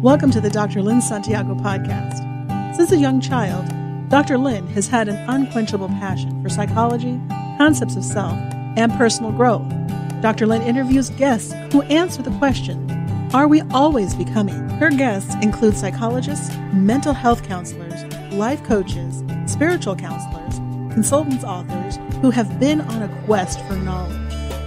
Welcome to the Dr. Lynn Santiago podcast. Since a young child, Dr. Lynn has had an unquenchable passion for psychology, concepts of self, and personal growth. Dr. Lynn interviews guests who answer the question, are we always becoming? Her guests include psychologists, mental health counselors, life coaches, spiritual counselors, consultants, authors who have been on a quest for knowledge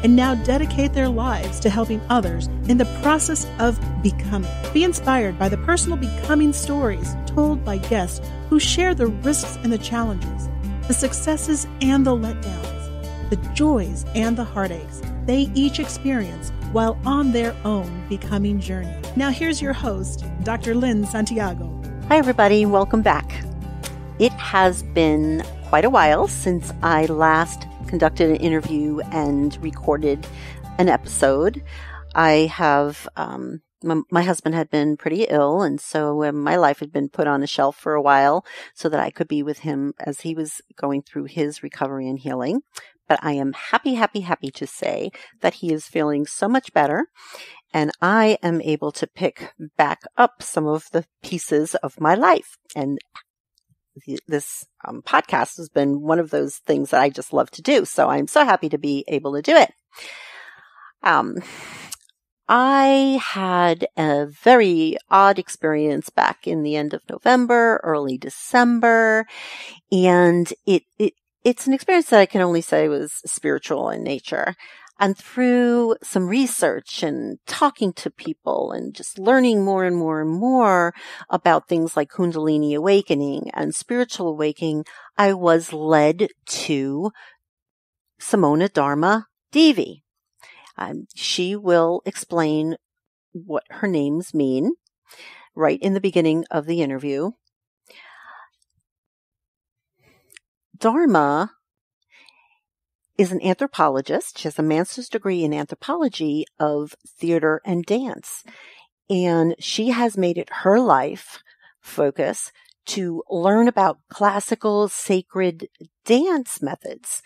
and now dedicate their lives to helping others in the process of becoming. Be inspired by the personal becoming stories told by guests who share the risks and the challenges, the successes and the letdowns, the joys and the heartaches they each experience while on their own becoming journey. Now here's your host, Dr. Lynn Santiago. Hi everybody, welcome back. It has been quite a while since I last conducted an interview and recorded an episode. I have, my husband had been pretty ill, and so my life had been put on a shelf for a while so that I could be with him as he was going through his recovery and healing. But I am happy to say that he is feeling so much better, and I am able to pick back up some of the pieces of my life. And this podcast has been one of those things that I just love to do. So I'm so happy to be able to do it. I had a very odd experience back in the end of November, early December, and it's an experience that I can only say was spiritual in nature. And through some research and talking to people and just learning more and more and more about things like Kundalini awakening and spiritual awakening, I was led to Simona Dharma Devi. She will explain what her names mean right in the beginning of the interview. Dharma is an anthropologist. She has a master's degree in anthropology of theater and dance. And she has made it her life focus to learn about classical sacred dance methods.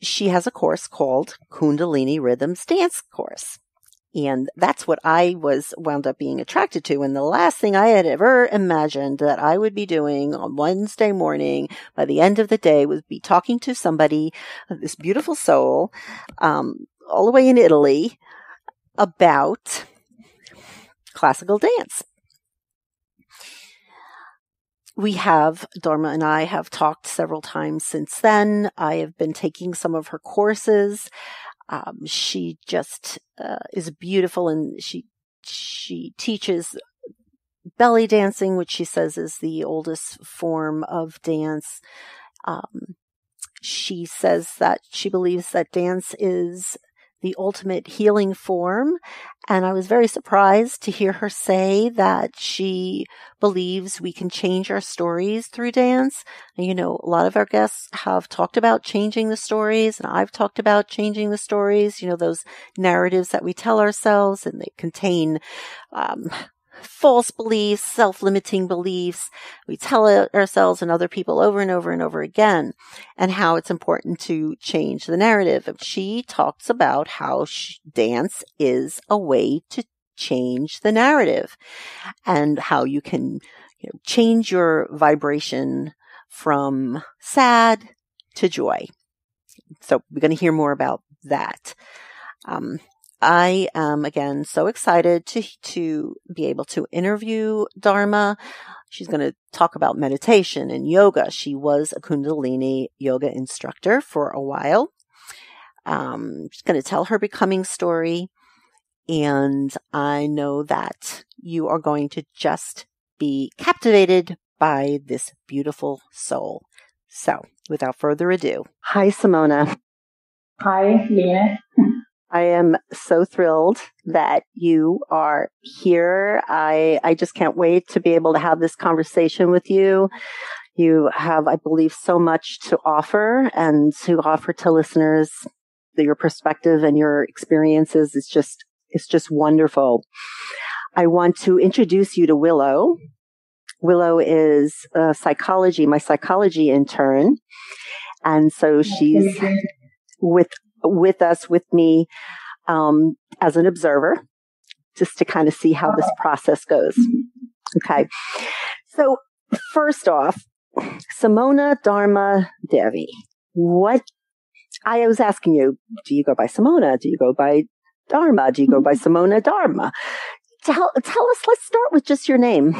She has a course called Kundalini Rhythms Dance course. And that's what I wound up being attracted to. And the last thing I had ever imagined that I would be doing on Wednesday morning by the end of the day was be talking to somebody, this beautiful soul, all the way in Italy, about classical dance. Dharma and I have talked several times since then. I have been taking some of her courses. She just is beautiful, and she teaches belly dancing, which she says is the oldest form of dance. She says that she believes that dance is the ultimate healing form, and I was very surprised to hear her say that she believes we can change our stories through dance. And, a lot of our guests have talked about changing the stories, and I've talked about changing the stories, those narratives that we tell ourselves, and they contain false beliefs, self-limiting beliefs. We tell ourselves and other people over and over and over again, and how it's important to change the narrative. She talks about how dance is a way to change the narrative, and how you can change your vibration from sad to joy. So we're going to hear more about that. I am, again, so excited to be able to interview Dharma. She's going to talk about meditation and yoga. She was a Kundalini yoga instructor for a while. She's going to tell her becoming story. And I know that you are going to just be captivated by this beautiful soul. So, without further ado, hi, Simona. Hi, Lena. I am so thrilled that you are here. I just can't wait to be able to have this conversation with you. You have, I believe, so much to offer, and to offer to listeners your perspective and your experiences. It's just wonderful. I want to introduce you to Willow. Willow is my psychology intern. And so she's with me as an observer. just to kind of see how this process goes. Okay. So first off, Simona Dharma Devi. What I was asking you, do you go by Simona? Do you go by Dharma? Do you go by Simona Dharma? Tell us, let's start with just your name.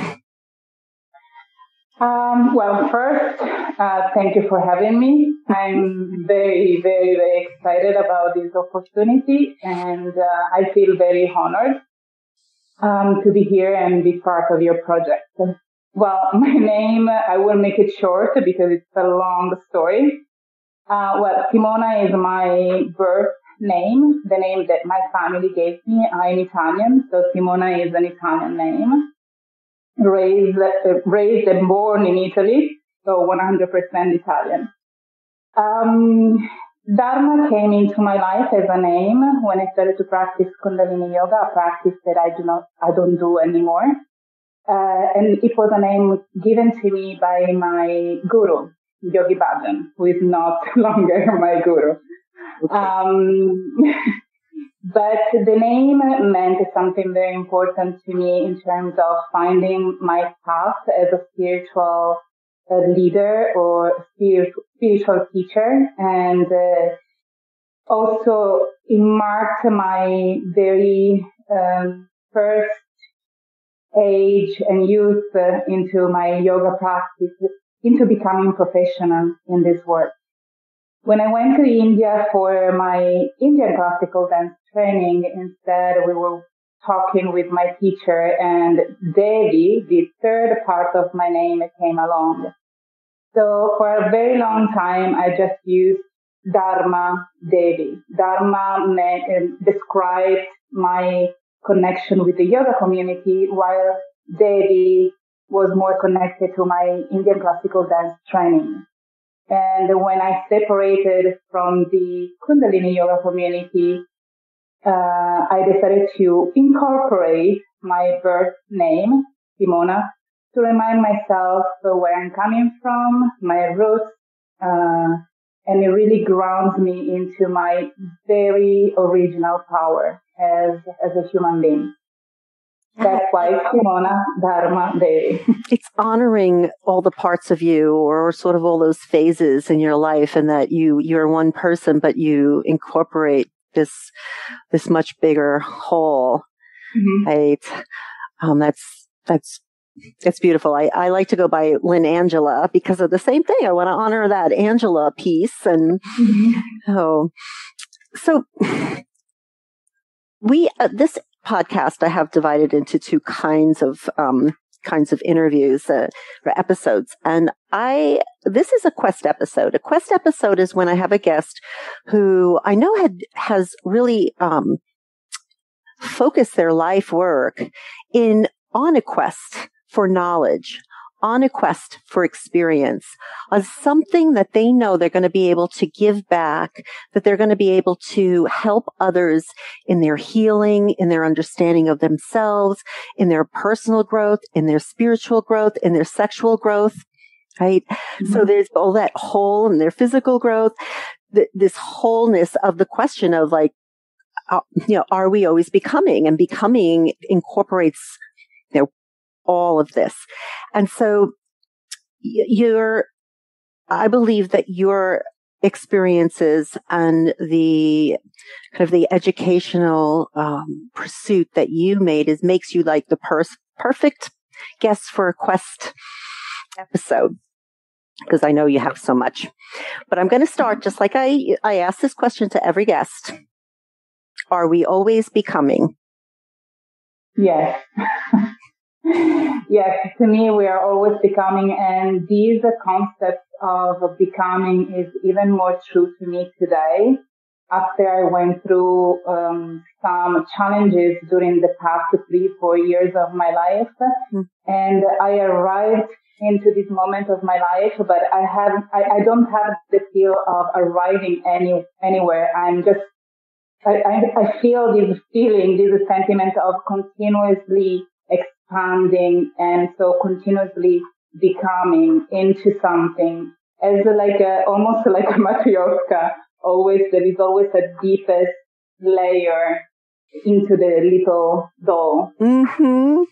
Well, first, thank you for having me. I'm very, very, very excited about this opportunity, and I feel very honored to be here and be part of your project. Well, my name, I will make it short because it's a long story. Simona is my birth name, the name that my family gave me. I'm Italian, so Simona is an Italian name. Raised and born in Italy, so 100% Italian. Dharma came into my life as a name when I started to practice Kundalini Yoga, a practice that I don't do anymore. And it was a name given to me by my guru, Yogi Bhajan, who is not longer my guru. But the name meant something very important to me in terms of finding my path as a spiritual leader or spiritual teacher. And also it marked my very first age and youth into my yoga practice, into becoming professional in this work. When I went to India for my Indian classical dance training, instead we were talking with my teacher, and Devi, the third part of my name, came along. So for a very long time, I just used Dharma Devi. Dharma described my connection with the yoga community, while Devi was more connected to my Indian classical dance training. And when I separated from the Kundalini Yoga community, I decided to incorporate my birth name, Simona, to remind myself where I'm coming from, my roots, and it really grounds me into my very original power as a human being. That's why Simona Dharma Devi. It's honoring all the parts of you, or sort of all those phases in your life, and that you're one person, but you incorporate this much bigger whole. Mm-hmm. Right? That's beautiful. I like to go by Lynn Angela because of the same thing. I want to honor that Angela piece. And so this podcast I have divided into two kinds of interviews or episodes, and this is a quest episode. A quest episode is when I have a guest who I know has really focused their life work on a quest for knowledge, on a quest for experience, on something that they know they're going to be able to give back, that they're going to be able to help others in their healing, in their understanding of themselves, in their personal growth, in their spiritual growth, in their sexual growth, right? Mm-hmm. So there's all that whole in their physical growth, this wholeness of the question of like, are we always becoming? And becoming incorporates, all of this. And so I believe that your experiences and the kind of the educational pursuit that you made makes you like the perfect guest for a quest episode, because I know you have so much. But I'm going to start just like I ask this question to every guest. Are we always becoming? Yes. Yes, to me, we are always becoming, and these concepts of becoming is even more true to me today, after I went through some challenges during the past 3-4 years of my life. Mm-hmm. And I arrived into this moment of my life, but I don't have the feel of arriving anywhere. I'm just, I feel this feeling, this sentiment of continuously expanding, and so continuously becoming into something as almost like a matryoshka. There is always a deepest layer into the little doll. Mm-hmm.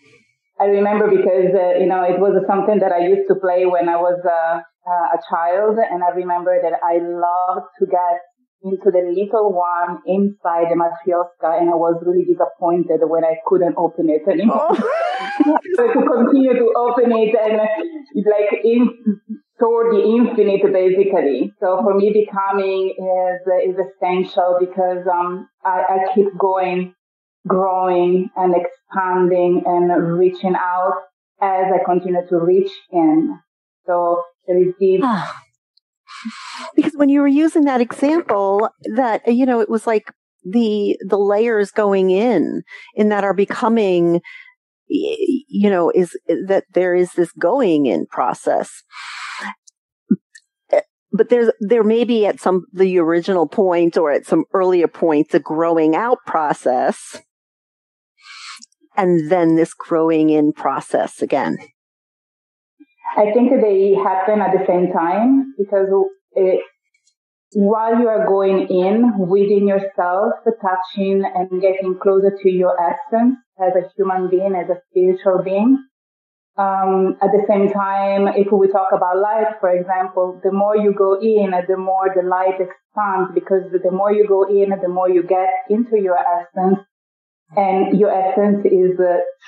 I remember because, it was something that I used to play when I was a child. And I remember that I loved to get into the little one inside the matryoshka. And I was really disappointed when I couldn't open it anymore. So to continue to open it and toward the infinite, basically. So for me, becoming is essential because I keep growing and expanding and reaching out as I continue to reach in. So there is this. Because when you were using that example, that, it was like the layers going in that are becoming, is that there is this going in process. But there may be at the original point or at some earlier point, the growing out process. And then this growing in process again. I think they happen at the same time because while you are going in within yourself, touching and getting closer to your essence as a human being, as a spiritual being, at the same time, if we talk about light, for example, the more you go in, the more the light expands because the more you go in, the more you get into your essence. And your essence is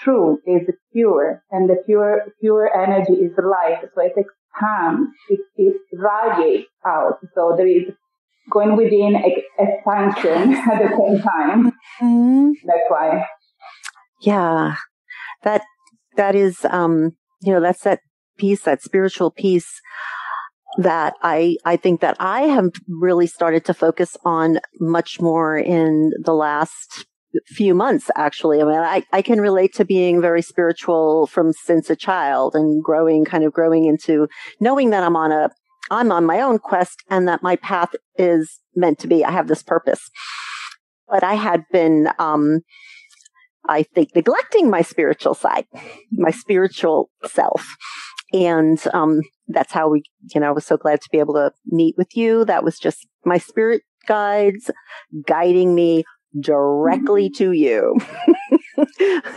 true, is pure, and the pure energy is light. So it expands, it radiates out. So there is going within expansion at the same time. Mm-hmm. That's why. Yeah, that is, that's that piece, that spiritual piece that I think that I have really started to focus on much more in the last few months, actually. I mean, I can relate to being very spiritual since a child and growing into knowing that I'm on my own quest and that my path is meant to be. I have this purpose. But I had been, I think, neglecting my spiritual side, my spiritual self. And that's how I was so glad to be able to meet with you. That was just my spirit guides guiding me directly to you.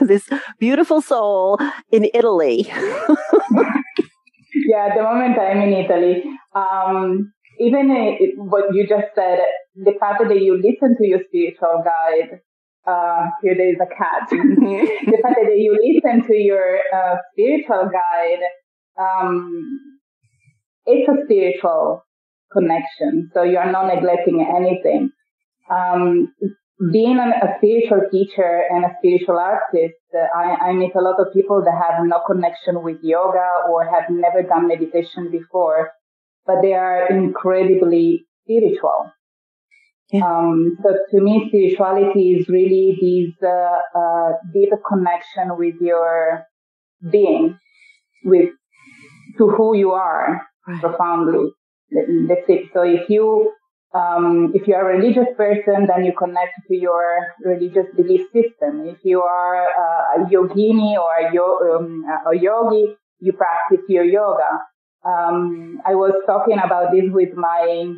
This beautiful soul in Italy. Yeah, at the moment I'm in Italy. Even what you just said, the fact that you listen to your spiritual guide, here there is a cat. The fact that you listen to your spiritual guide, it's a spiritual connection. So you are not neglecting anything. Being a spiritual teacher and a spiritual artist, I meet a lot of people that have no connection with yoga or have never done meditation before, but they are incredibly spiritual. Yeah. So to me, spirituality is really this deep connection with your being, to who you are, right. Profoundly. That's it. So if you are a religious person, then you connect to your religious belief system. If you are a yogini or a yogi, you practice your yoga. I was talking about this with my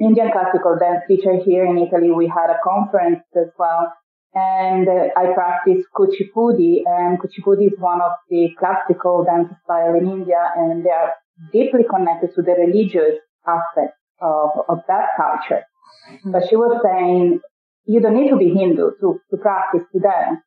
Indian classical dance teacher here in Italy. We had a conference as well, and I practice Kuchipudi, and Kuchipudi is one of the classical dance style in India, and they are deeply connected to the religious aspect of that culture. But she was saying, you don't need to be Hindu to practice to dance.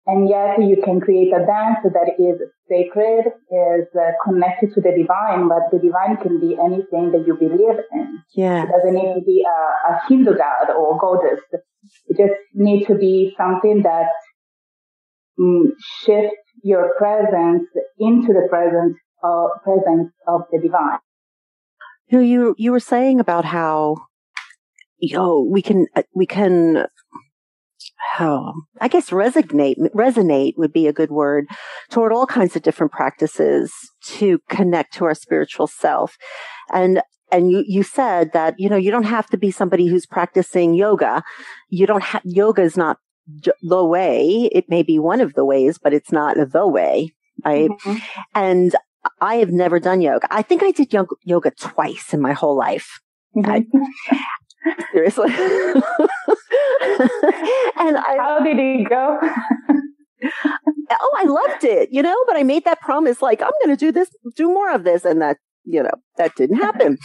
And yet you can create a dance that is sacred, is connected to the divine, but the divine can be anything that you believe in. Yeah. It doesn't need to be a Hindu god or goddess. It just needs to be something that shifts your presence into the presence of the divine. You were saying about how, we can, I guess resonate would be a good word toward all kinds of different practices to connect to our spiritual self. And you said that, you don't have to be somebody who's practicing yoga. Yoga is not the way. It may be one of the ways, but it's not the way. Right. Mm-hmm. And I have never done yoga. I think I did yoga twice in my whole life. Mm-hmm. Seriously. And how did it go? Oh, I loved it, but I made that promise, like, I'm going to do more of this. And that, that didn't happen.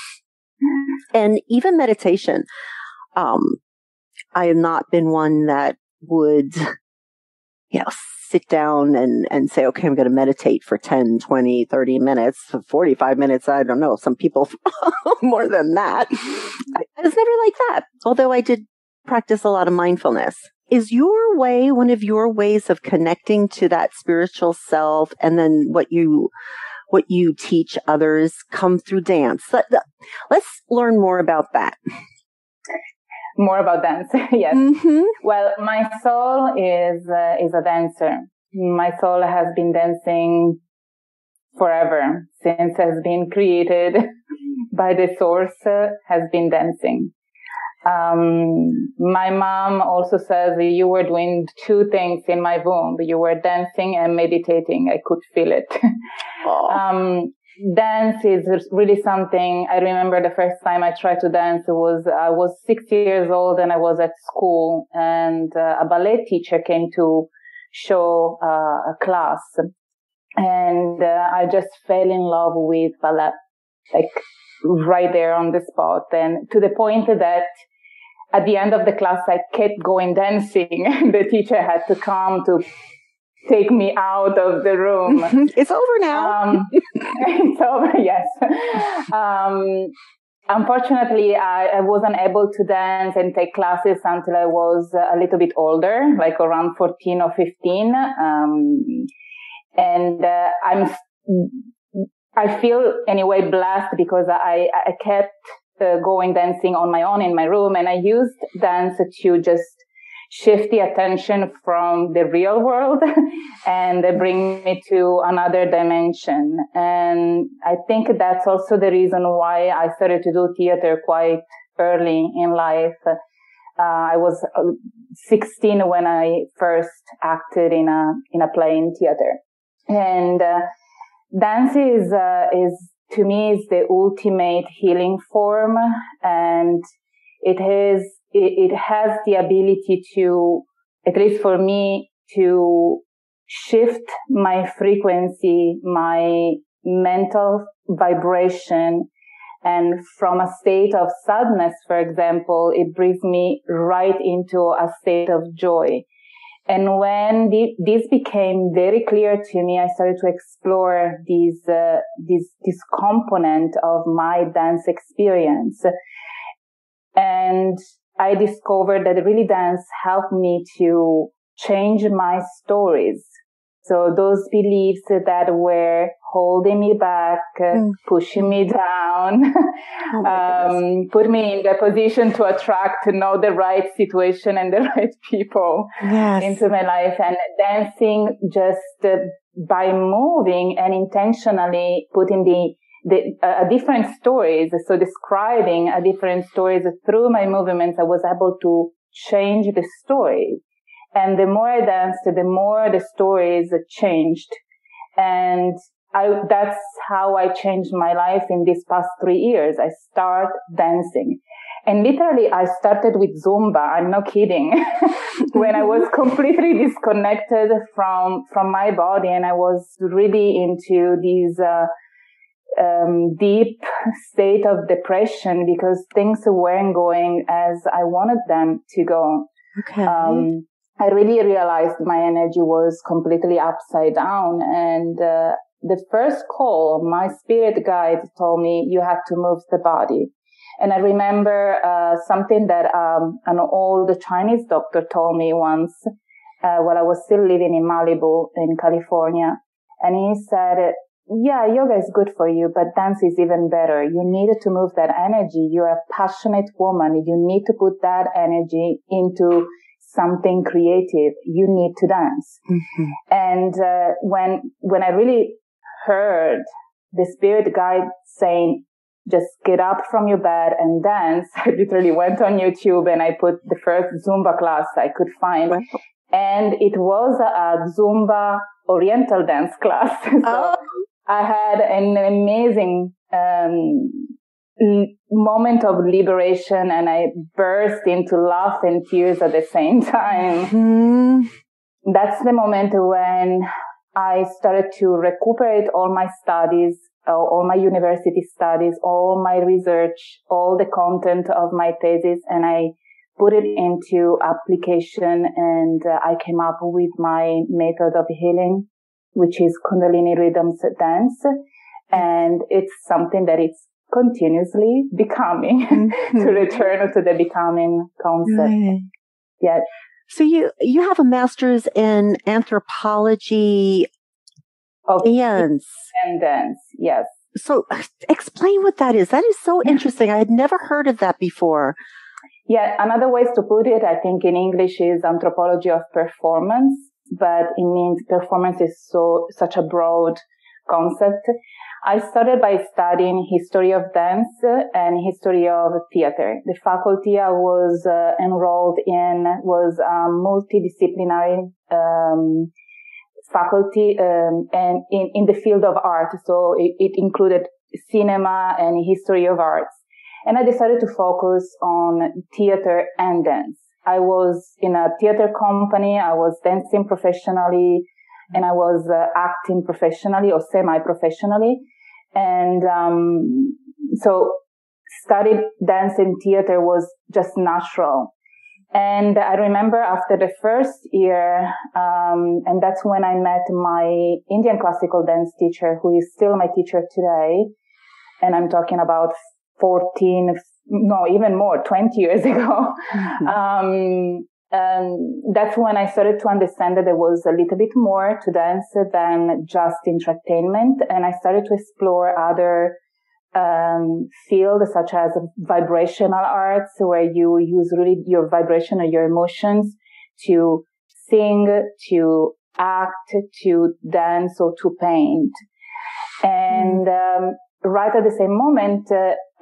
And even meditation, I have not been one that would, sit down and say, okay, I'm going to meditate for 10, 20, 30 minutes, 45 minutes. I don't know. Some people more than that. I was never like that. Although I did practice a lot of mindfulness. Is your way one of your ways of connecting to that spiritual self, and then what you teach others come through dance? Let's learn more about that. More about dance, yes. Mm-hmm. Well, my soul is a dancer. My soul has been dancing forever, since it has been created by the source, has been dancing. My mom also says you were doing two things in my womb. You were dancing and meditating. I could feel it. Dance is really something. I remember the first time I tried to dance, I was 6 years old and I was at school, and a ballet teacher came to show a class, and I just fell in love with ballet, like right there on the spot, and to the point that at the end of the class I kept going dancing. The teacher had to come to take me out of the room. It's over now. It's over, yes. Unfortunately, I wasn't able to dance and take classes until I was a little bit older, like around 14 or 15. And I feel anyway blessed because I kept going dancing on my own in my room, and I used dance to just shift the attention from the real world and bring me to another dimension. And I think that's also the reason why I started to do theater quite early in life. I was 16 when I first acted in a play in theater. And dance is to me is the ultimate healing form, and it has the ability to, at least for me, to shift my frequency, my mental vibration. And from a state of sadness, for example, it brings me right into a state of joy. And when this became very clear to me, I started to explore this component of my dance experience. And I discovered that really dance helped me to change my stories. So those beliefs that were holding me back, pushing me down, put me in the position to attract, the right situation and the right people into my life. And dancing just by moving and intentionally putting different stories, so describing a different stories through my movements, I was able to change the story. And the more I danced, the more the stories changed. And that's how I changed my life in these past 3 years. I started dancing. And literally, I started with Zumba. I'm not kidding. When I was completely disconnected from my body, and I was really into these deep state of depression because things weren't going as I wanted them to go. Okay. I really realized my energy was completely upside down. And the first call, my spirit guide told me, you have to move the body. And I remember something that an old Chinese doctor told me once while I was still living in Malibu in California. And he said, yeah, yoga is good for you, but dance is even better. You need to move that energy. You're a passionate woman. You need to put that energy into something creative. You need to dance. Mm-hmm. And when I really heard the spirit guide saying, just get up from your bed and dance, I literally went on YouTube and I put the first Zumba class I could find. Wow. And it was a Zumba Oriental dance class. So I had an amazing moment of liberation, and I burst into laugh and tears at the same time. Mm-hmm. That's the moment when I started to recuperate all my studies, all my university studies, all my research, all the content of my thesis, and I put it into application, and I came up with my method of healing, which is Kundalini Rhythms Dance. And it's something that it's continuously becoming to return to the becoming concept. Right. Yes. So you have a master's in anthropology of dance. And dance, yes. So explain what that is. That is so interesting. I had never heard of that before. Yeah, another way to put it, I think in English, is anthropology of performance, but it means performance is such a broad concept. I started by studying history of dance and history of theater. The faculty I was enrolled in was a multidisciplinary faculty and in the field of art. So it included cinema and history of arts. And I decided to focus on theater and dance. I was in a theater company. I was dancing professionally, and I was acting professionally or semi-professionally. And so studied dance and theater was just natural. And I remember after the first year, and that's when I met my Indian classical dance teacher, who is still my teacher today. And I'm talking about 20 years ago. Mm-hmm. That's when I started to understand that there was a little bit more to dance than just entertainment. And I started to explore other fields such as vibrational arts, where you use really your vibration or your emotions to sing, to act, to dance, or to paint. And right at the same moment,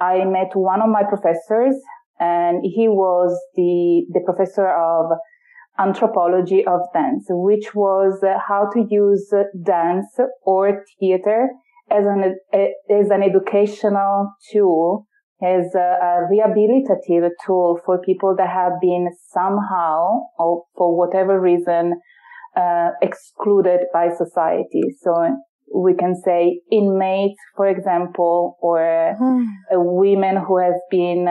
I met one of my professors, and he was the professor of anthropology of dance, which was how to use dance or theater as an educational tool, as a rehabilitative tool for people that have been somehow, or for whatever reason, excluded by society. So we can say inmates, for example, or women who have been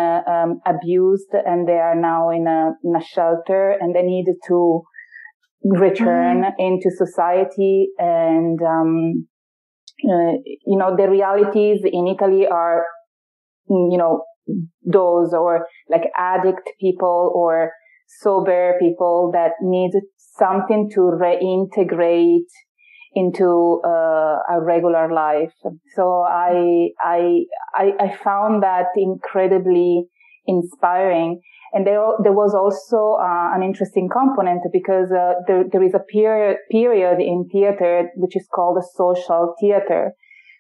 abused and they are now in a shelter and they need to return into society. And, the realities in Italy are, those, or like addict people or sober people that need something to reintegrate into a regular life. So I found that incredibly inspiring. And there was also an interesting component, because there is a period in theater which is called a social theater,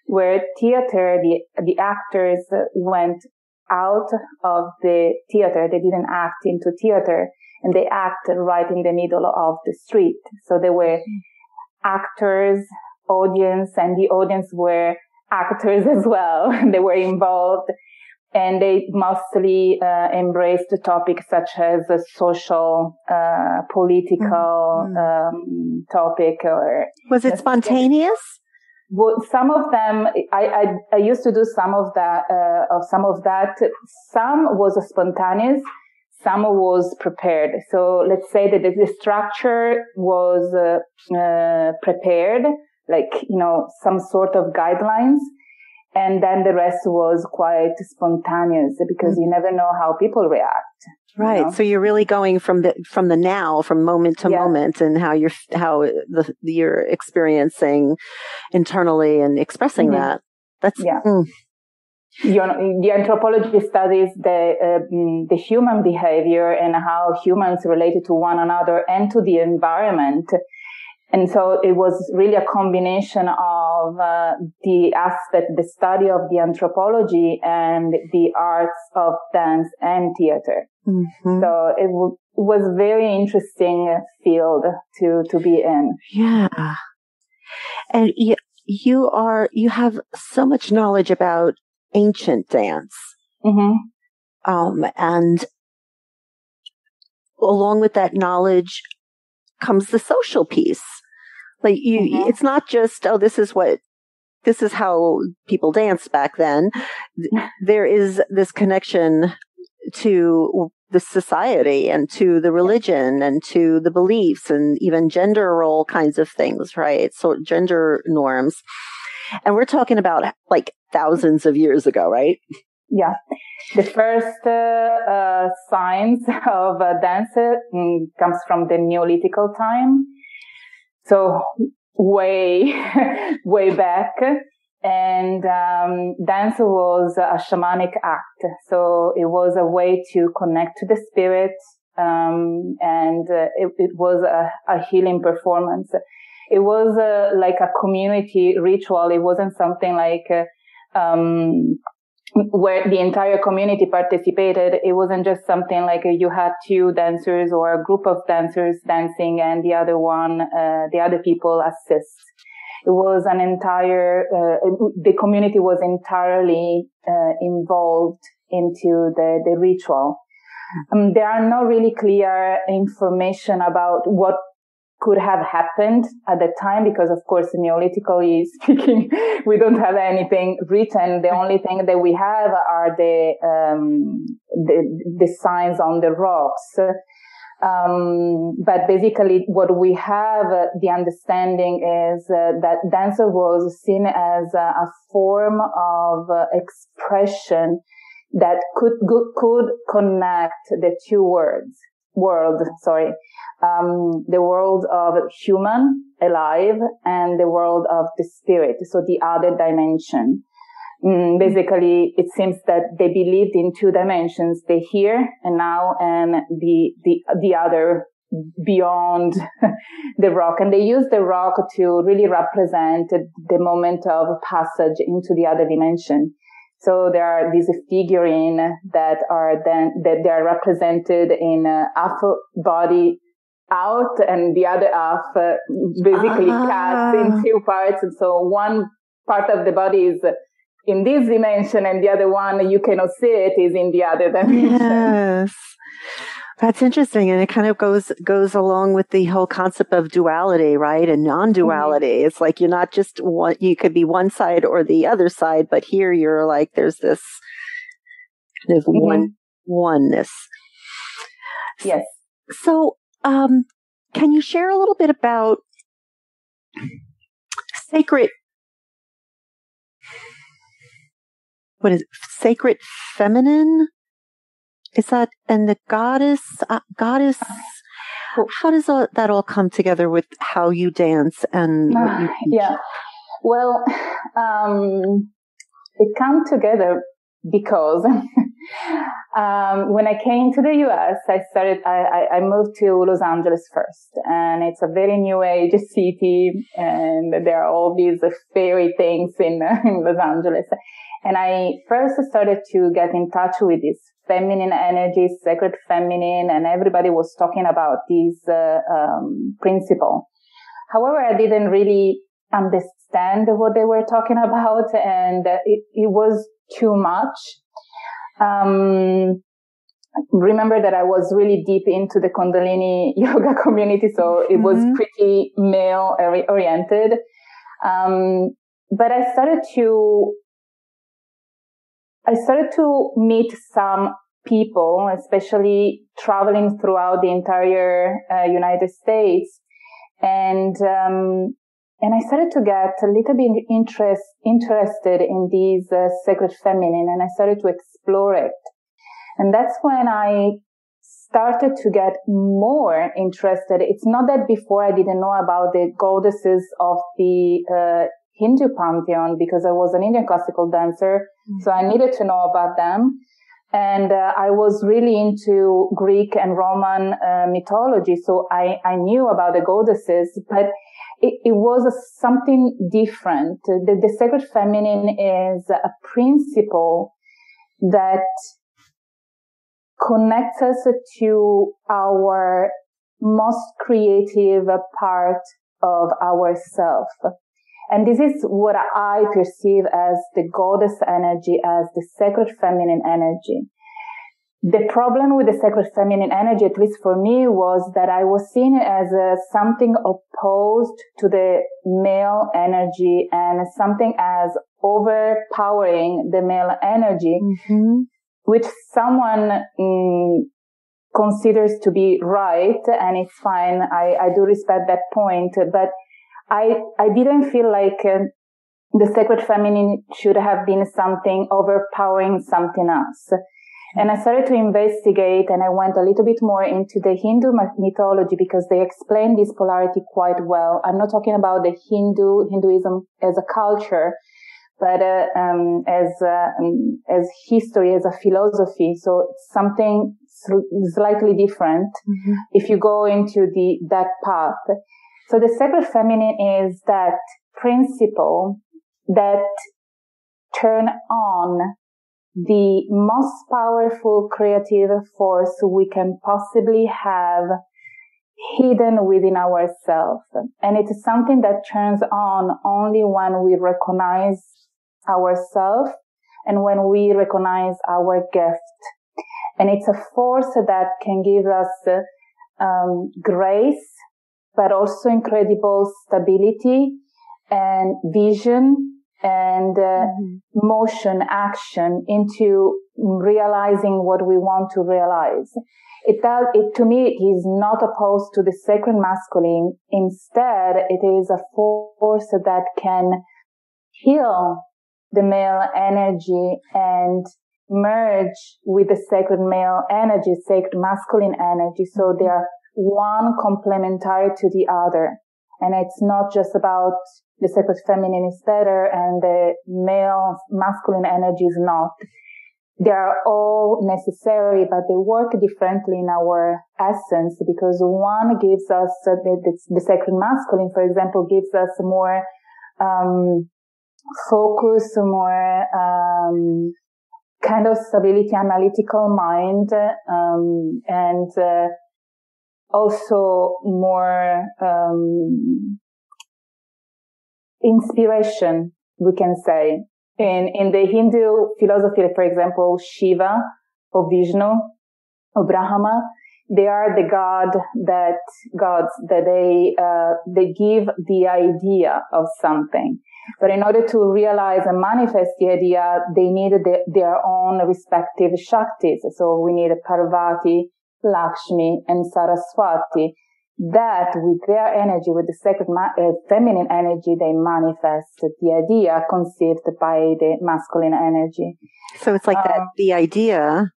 where theater, the actors went out of the theater. They didn't act into theater, and they acted right in the middle of the street. So they were actors, audience, and the audience were actors as well. They were involved, and they mostly embraced topics such as a social, political topic. Or was it spontaneous? Well, some of them, I used to do some of that. Some was spontaneous. Some was prepared. So let's say that the structure was prepared, like, some sort of guidelines. And then the rest was quite spontaneous, because you never know how people react. Right. So you're really going from the now, from moment to moment, and how you're experiencing internally and expressing that. That's The anthropology studies the human behavior and how humans related to one another and to the environment. And so it was really a combination of the study of the anthropology and the arts of dance and theater. Mm-hmm. So it was very interesting field to be in. Yeah. And you have so much knowledge about ancient dance. And along with that knowledge comes the social piece. Like it's not just, this is how people danced back then. There is this connection to the society and to the religion and to the beliefs and even gender role kinds of things, right? So gender norms. And we're talking about like thousands of years ago, right? Yeah. The first signs of dance comes from the Neolithical time. So way, way back. And dance was a shamanic act. So it was a way to connect to the spirit. And it was a healing performance. It was like a community ritual. It wasn't something like where the entire community participated. It wasn't just something like you had two dancers or a group of dancers dancing and the other people assist. It was an entire, the community was entirely involved into the ritual. There are no really clear information about what could have happened at the time because, of course, Neolithically speaking, we don't have anything written. The only thing that we have are the signs on the rocks. But basically what we have, the understanding is that dance was seen as a form of expression that could connect the two worlds, the world of human, alive, and the world of the spirit, so the other dimension. Basically, it seems that they believed in two dimensions, the here and now, and the other beyond the rock. And they use the rock to really represent the moment of passage into the other dimension. So there are these figurines that they are represented in half body out and the other half basically cut in two parts. And so one part of the body is in this dimension and the other one, you cannot see it, is in the other dimension. Yes. That's interesting. And it kind of goes along with the whole concept of duality, right? And non-duality. Mm-hmm. It's like you're not just one, you could be one side or the other side, but here you're like, there's this kind of oneness. Yes. So, can you share a little bit about sacred feminine? Is that, and the goddess, how does that all come together with how you dance and what you teach? Yeah. Well, it comes together because when I came to the US, I moved to Los Angeles first, and it's a very new age city, and there are all these fairy things in Los Angeles. And I first started to get in touch with this feminine energy, sacred feminine, and everybody was talking about this principle. However, I didn't really understand what they were talking about, and it was too much. Remember that I was really deep into the Kundalini yoga community, so it was pretty male oriented. But I started to meet some people, especially traveling throughout the entire United States, and I started to get a little bit interested in these sacred feminine, and I started to explore it. And that's when I started to get more interested. It's not that before I didn't know about the goddesses of the Hindu pantheon, because I was an Indian classical dancer, so I needed to know about them. And I was really into Greek and Roman mythology, so I knew about the goddesses, but it was something different. The sacred feminine is a principle that connects us to our most creative part of ourself. And this is what I perceive as the goddess energy, as the sacred feminine energy. The problem with the sacred feminine energy, at least for me, was that I was seeing it as something opposed to the male energy and something as overpowering the male energy, which someone considers to be right, and it's fine. I do respect that point, but I didn't feel like the sacred feminine should have been something overpowering something else. And I started to investigate, and I went a little bit more into the Hindu mythology because they explain this polarity quite well. I'm not talking about the Hinduism as a culture, but as history, as a philosophy. So it's something slightly different if you go into that path. So the sacred feminine is that principle that turn on the most powerful creative force we can possibly have hidden within ourselves. And it is something that turns on only when we recognize ourselves and when we recognize our gift. And it's a force that can give us grace, but also incredible stability and vision and motion, action into realizing what we want to realize. To me, it is not opposed to the sacred masculine. Instead, it is a force that can heal the male energy and merge with the sacred male energy, sacred masculine energy. So they are one complementary to the other. And it's not just about the sacred feminine is better and the male masculine energy is not. They are all necessary, but they work differently in our essence because one gives us, the sacred masculine, for example, gives us more focus, more kind of stability, analytical mind, and also more inspiration, we can say. In the Hindu philosophy, for example, Shiva or Vishnu or Brahma, they are the gods that they give the idea of something. But in order to realize and manifest the idea, they need their own respective Shaktis. So we need Parvati, Lakshmi, and Saraswati. That with their energy, with the sacred feminine energy, they manifest the idea conceived by the masculine energy. So it's like the idea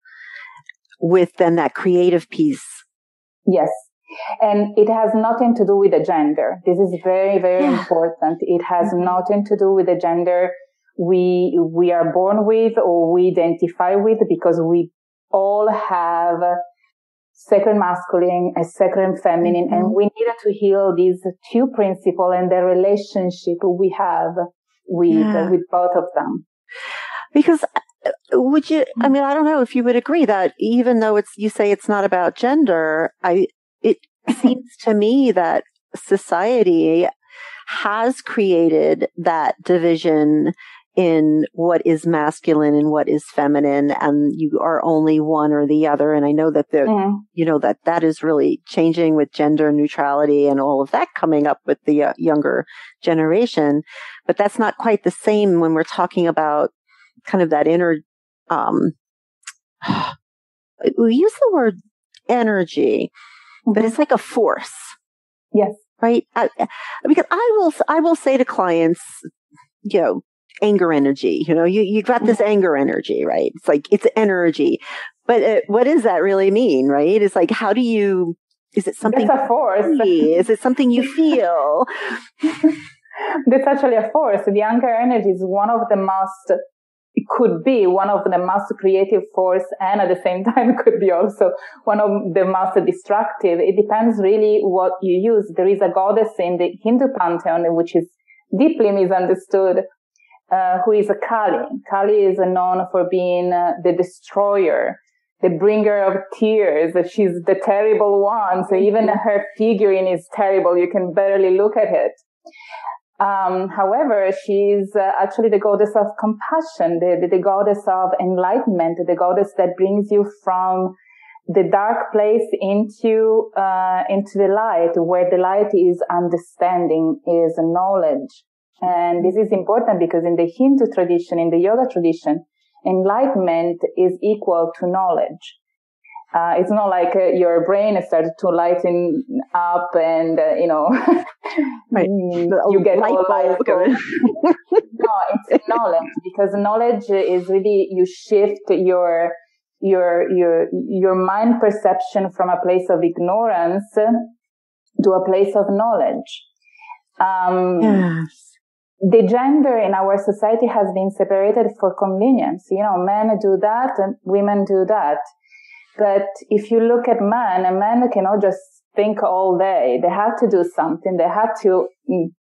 with then that creative piece. Yes. And it has nothing to do with the gender. This is very, very important. It has nothing to do with the gender we are born with or we identify with, because we all have sacred masculine and sacred feminine, and we needed to heal these two principles and the relationship we have with both of them. Because would you, I mean, I don't know if you would agree that even though you say it's not about gender, it seems to me that society has created that division in what is masculine and what is feminine, and you are only one or the other. And I know that that is really changing with gender neutrality and all of that coming up with the younger generation. But that's not quite the same when we're talking about kind of that inner, we use the word energy, but it's like a force. Yes. Right? Because I will say to clients, anger energy, you got this anger energy, right? It's like, it's energy. But what does that really mean, right? It's like, is it something? It's a force. Is it something you feel? That's actually a force. The anger energy is it could be one of the most creative force, and at the same time it could be also one of the most destructive. It depends really what you use. There is a goddess in the Hindu pantheon, which is deeply misunderstood, who is a Kali. Kali is known for being the destroyer, the bringer of tears. She's the terrible one. So even her figurine is terrible. You can barely look at it. However, she's actually the goddess of compassion, the goddess of enlightenment, the goddess that brings you from the dark place into the light, where the light is understanding, is knowledge. And this is important because in the Hindu tradition, in the yoga tradition, enlightenment is equal to knowledge. It's not like your brain started to lighten up and, right. You get all light. No, it's knowledge, because knowledge is really, you shift your mind perception from a place of ignorance to a place of knowledge. Yes. The gender in our society has been separated for convenience. Men do that and women do that. But if you look at men, a man cannot just think all day. They have to do something. They have to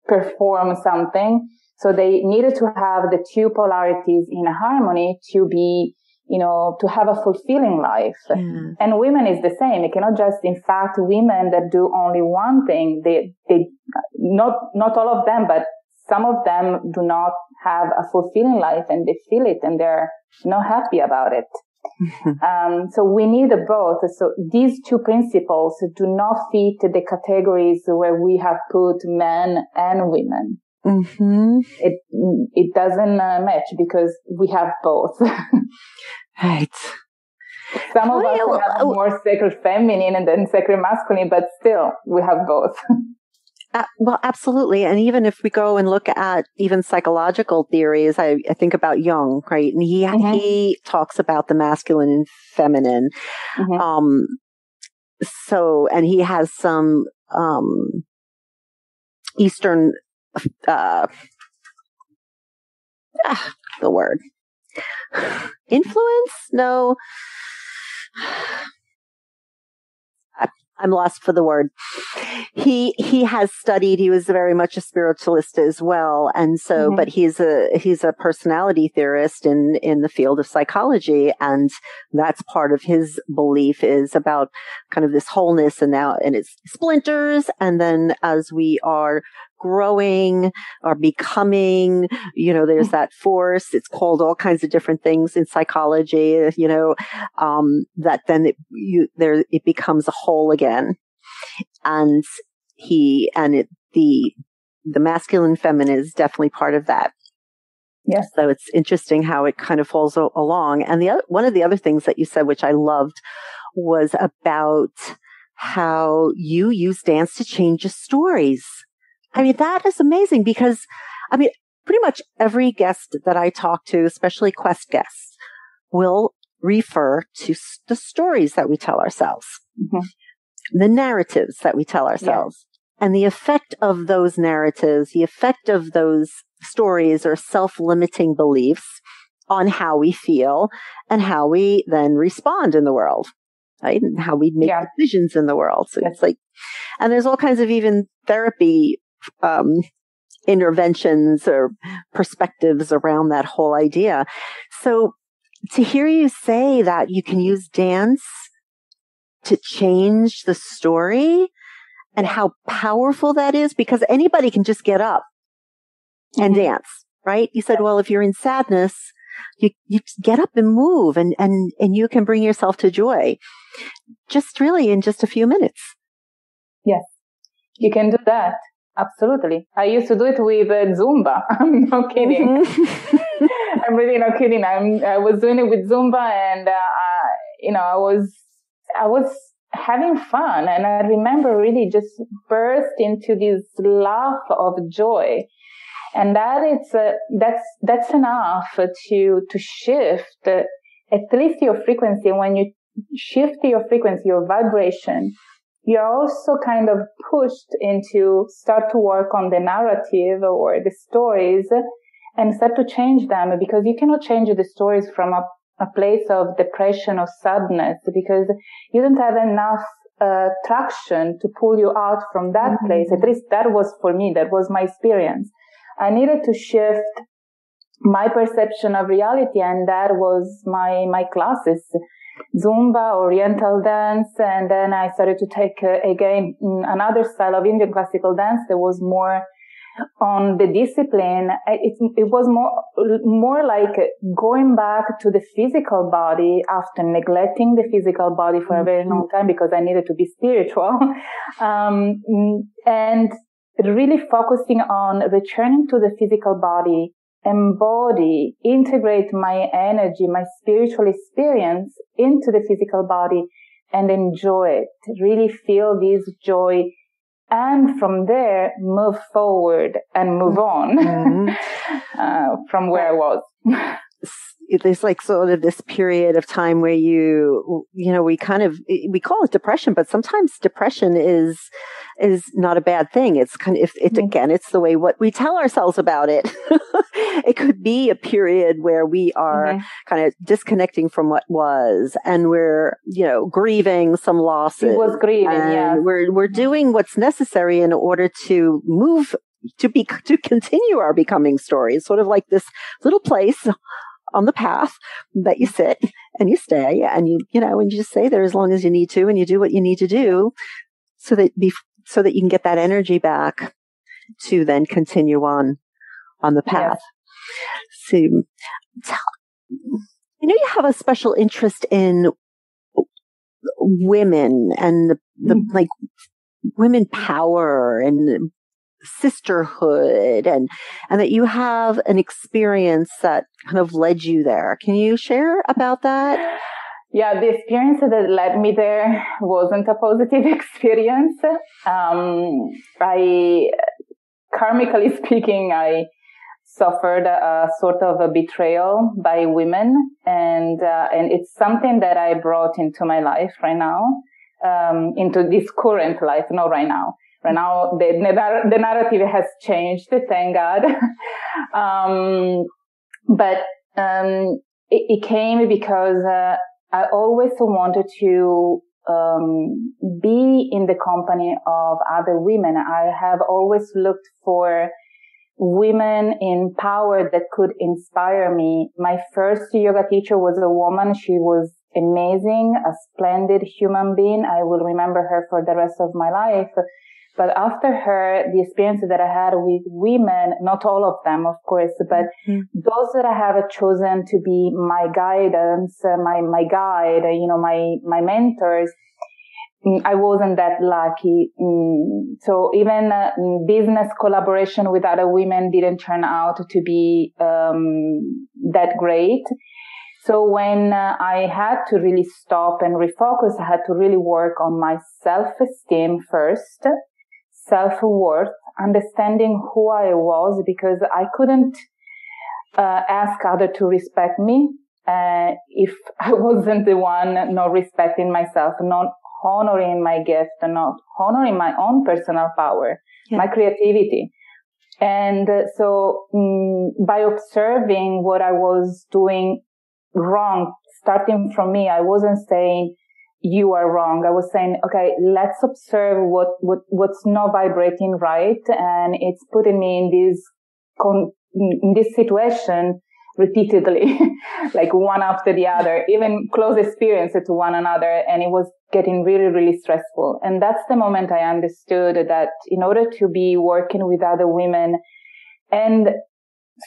perform something. So they needed to have the two polarities in harmony to be, to have a fulfilling life. Yeah. And women is the same. It cannot just, in fact, women that do only one thing. They not all of them, but some of them do not have a fulfilling life, and they feel it and they're not happy about it. So we need both. So these two principles do not fit the categories where we have put men and women. Mm-hmm. It doesn't match because we have both. Right. Some of us have more sacred feminine than sacred masculine, but still we have both. Well, absolutely. And even if we go and look at even psychological theories, I think about Jung, right? And he talks about the masculine and feminine. Mm-hmm. And he has some Eastern, the word, influence? No. I'm lost for the word. He has studied, he was very much a spiritualist as well. And so, but he's a personality theorist in the field of psychology. And that's part of his belief, is about kind of this wholeness and its splinters. And then as we are growing or becoming, there's that force. It's called all kinds of different things in psychology, that then it becomes a whole again. And the masculine feminine is definitely part of that. Yes. So it's interesting how it kind of falls along. And one of the other things that you said, which I loved, was about how you use dance to change your stories. I mean, that is amazing because, pretty much every guest that I talk to, especially Quest guests, will refer to the stories that we tell ourselves, the narratives that we tell ourselves, and the effect of those narratives, the effect of those stories or self-limiting beliefs on how we feel and how we then respond in the world, right? And how we make decisions in the world. So it's like, and there's all kinds of even therapy interventions or perspectives around that whole idea. So to hear you say that you can use dance to change the story and how powerful that is, because anybody can just get up and dance, right? You said, well, if you're in sadness, you get up and move and you can bring yourself to joy just really in just a few minutes. Yes, you can do that. Absolutely. I used to do it with Zumba. I'm not kidding. I'm really not kidding. I was doing it with Zumba and, I was having fun. And I remember really just burst into this laugh of joy. And that's enough to shift at least your frequency. When you shift your frequency, your vibration, you're also kind of pushed into start to work on the narrative or the stories and start to change them, because you cannot change the stories from a place of depression or sadness, because you don't have enough traction to pull you out from that place. At least that was for me. That was my experience. I needed to shift my perception of reality, and that was my classes. Zumba, Oriental dance, and then I started to take again another style of Indian classical dance that was more on the discipline, it was more like going back to the physical body after neglecting the physical body for a very long time because I needed to be spiritual, and really focusing on returning to the physical body, embody, integrate my energy, my spiritual experience into the physical body and enjoy it, really feel this joy. And from there, move forward and move on from where I was. There's like sort of this period of time where we call it depression, but sometimes depression is not a bad thing. It's kind of, again, it's the way what we tell ourselves about it. It could be a period where we are kind of disconnecting from what was, and we're, grieving some losses. It was grieving, yeah. We're doing what's necessary in order to move, to continue our becoming story. It's sort of like this little place on the path that you sit and you stay and you just stay there as long as you need to, and you do what you need to do so that you can get that energy back to then continue on the path. Yes. So you have a special interest in women and the like women power and sisterhood, and that you have an experience that kind of led you there. Can you share about that? Yeah, the experience that led me there wasn't a positive experience. Karmically speaking, I suffered a sort of a betrayal by women, and it's something that I brought into my life right now, into this current life, not right now. Right now, the narrative has changed, thank God. But it came because I always wanted to be in the company of other women. I have always looked for women in power that could inspire me. My first yoga teacher was a woman. She was amazing, a splendid human being. I will remember her for the rest of my life. But after her, the experience that I had with women, not all of them, of course, but those that I have chosen to be my guidance, my guide, my mentors, I wasn't that lucky. So even business collaboration with other women didn't turn out to be that great. So when I had to really stop and refocus, I had to really work on my self-esteem first, self-worth, understanding who I was, because I couldn't ask others to respect me if I wasn't the one not respecting myself, not honoring my gift, and not honoring my own personal power, my creativity. And so by observing what I was doing wrong, starting from me, I wasn't saying you are wrong. I was saying, okay, let's observe what's not vibrating right, and it's putting me in this situation repeatedly, like one after the other, even close experience to one another, and it was getting really, really stressful. And that's the moment I understood that in order to be working with other women and